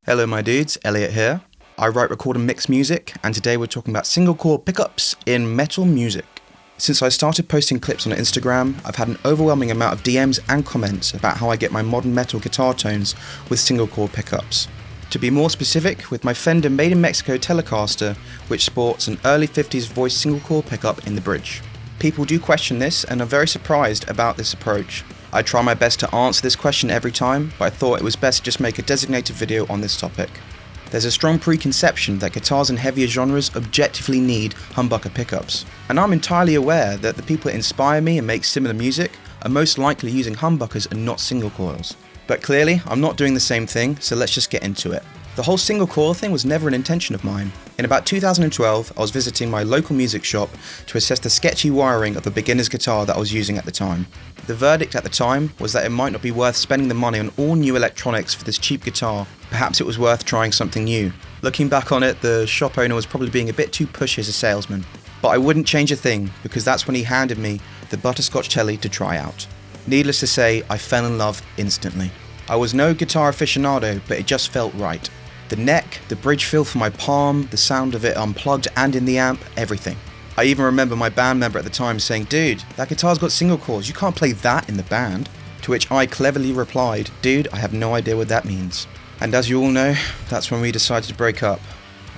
Hello my dudes, Elliott here. I write, record and mix music, and today we're talking about single chord pickups in metal music. Since I started posting clips on Instagram, I've had an overwhelming amount of DMs and comments about how I get my modern metal guitar tones with single chord pickups. To be more specific, with my Fender Made in Mexico Telecaster, which sports an early 50s voice single chord pickup in the bridge. People do question this and are very surprised about this approach. I try my best to answer this question every time, but I thought it was best to just make a designated video on this topic. There's a strong preconception that guitars in heavier genres objectively need humbucker pickups, and I'm entirely aware that the people that inspire me and make similar music are most likely using humbuckers and not single coils. But clearly, I'm not doing the same thing, so let's just get into it. The whole single coil thing was never an intention of mine. In about 2012, I was visiting my local music shop to assess the sketchy wiring of a beginner's guitar that I was using at the time. The verdict at the time was that it might not be worth spending the money on all new electronics for this cheap guitar. Perhaps it was worth trying something new. Looking back on it, the shop owner was probably being a bit too pushy as a salesman. But I wouldn't change a thing, because that's when he handed me the butterscotch telly to try out. Needless to say, I fell in love instantly. I was no guitar aficionado, but it just felt right. The neck, the bridge feel for my palm, the sound of it unplugged and in the amp, everything. I even remember my band member at the time saying, "Dude, that guitar's got single coils, you can't play that in the band." To which I cleverly replied, "Dude, I have no idea what that means." And as you all know, that's when we decided to break up.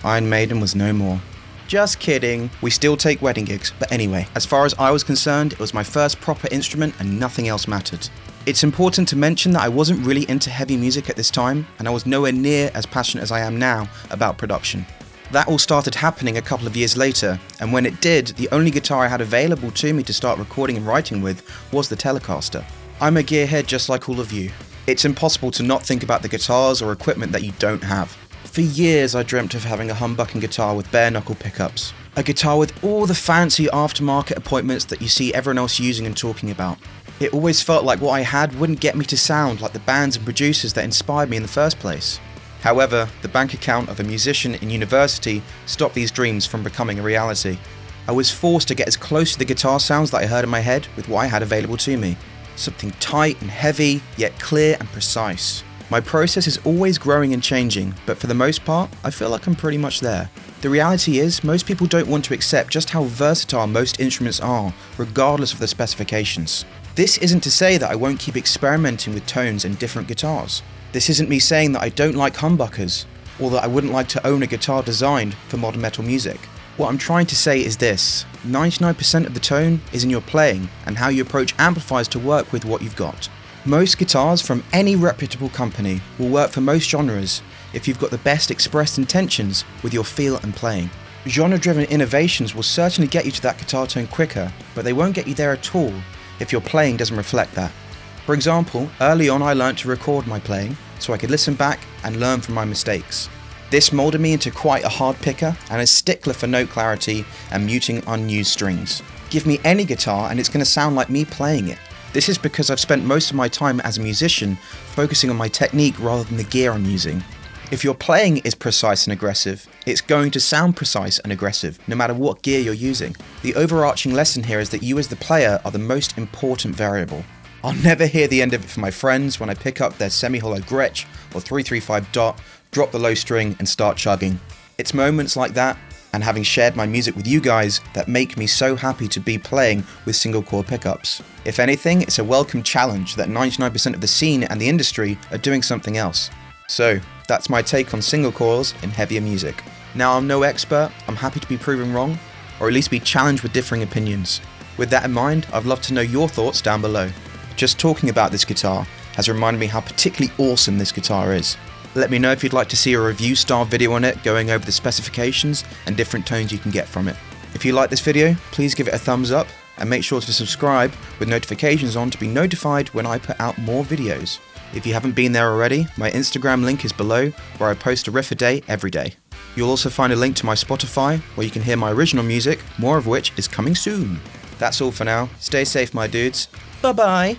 Iron Maiden was no more. Just kidding, we still take wedding gigs, but anyway, as far as I was concerned, it was my first proper instrument and nothing else mattered. It's important to mention that I wasn't really into heavy music at this time, and I was nowhere near as passionate as I am now about production. That all started happening a couple of years later, and when it did, the only guitar I had available to me to start recording and writing with was the Telecaster. I'm a gearhead just like all of you. It's impossible to not think about the guitars or equipment that you don't have. For years I dreamt of having a humbucking guitar with bare knuckle pickups. A guitar with all the fancy aftermarket appointments that you see everyone else using and talking about. It always felt like what I had wouldn't get me to sound like the bands and producers that inspired me in the first place. However, the bank account of a musician in university stopped these dreams from becoming a reality. I was forced to get as close to the guitar sounds that I heard in my head with what I had available to me. Something tight and heavy, yet clear and precise. My process is always growing and changing, but for the most part, I feel like I'm pretty much there. The reality is, most people don't want to accept just how versatile most instruments are, regardless of the specifications. This isn't to say that I won't keep experimenting with tones and different guitars. This isn't me saying that I don't like humbuckers, or that I wouldn't like to own a guitar designed for modern metal music. What I'm trying to say is this: 99% of the tone is in your playing and how you approach amplifiers to work with what you've got. Most guitars from any reputable company will work for most genres if you've got the best expressed intentions with your feel and playing. Genre-driven innovations will certainly get you to that guitar tone quicker, but they won't get you there at all if your playing doesn't reflect that. For example, early on I learned to record my playing so I could listen back and learn from my mistakes. This moulded me into quite a hard picker and a stickler for note clarity and muting unused strings. Give me any guitar and it's going to sound like me playing it. This is because I've spent most of my time as a musician focusing on my technique rather than the gear I'm using. If your playing is precise and aggressive, it's going to sound precise and aggressive, no matter what gear you're using. The overarching lesson here is that you as the player are the most important variable. I'll never hear the end of it from my friends when I pick up their semi-hollow Gretsch or 335 dot, drop the low string and start chugging. It's moments like that, and having shared my music with you guys, that make me so happy to be playing with single chord pickups. If anything, it's a welcome challenge that 99% of the scene and the industry are doing something else. So, that's my take on single coils in heavier music. Now, I'm no expert, I'm happy to be proven wrong, or at least be challenged with differing opinions. With that in mind, I'd love to know your thoughts down below. Just talking about this guitar has reminded me how particularly awesome this guitar is. Let me know if you'd like to see a review style video on it going over the specifications and different tones you can get from it. If you like this video, please give it a thumbs up and make sure to subscribe with notifications on to be notified when I put out more videos. If you haven't been there already, my Instagram link is below where I post a riff a day every day. You'll also find a link to my Spotify where you can hear my original music, more of which is coming soon. That's all for now. Stay safe my dudes. Bye bye!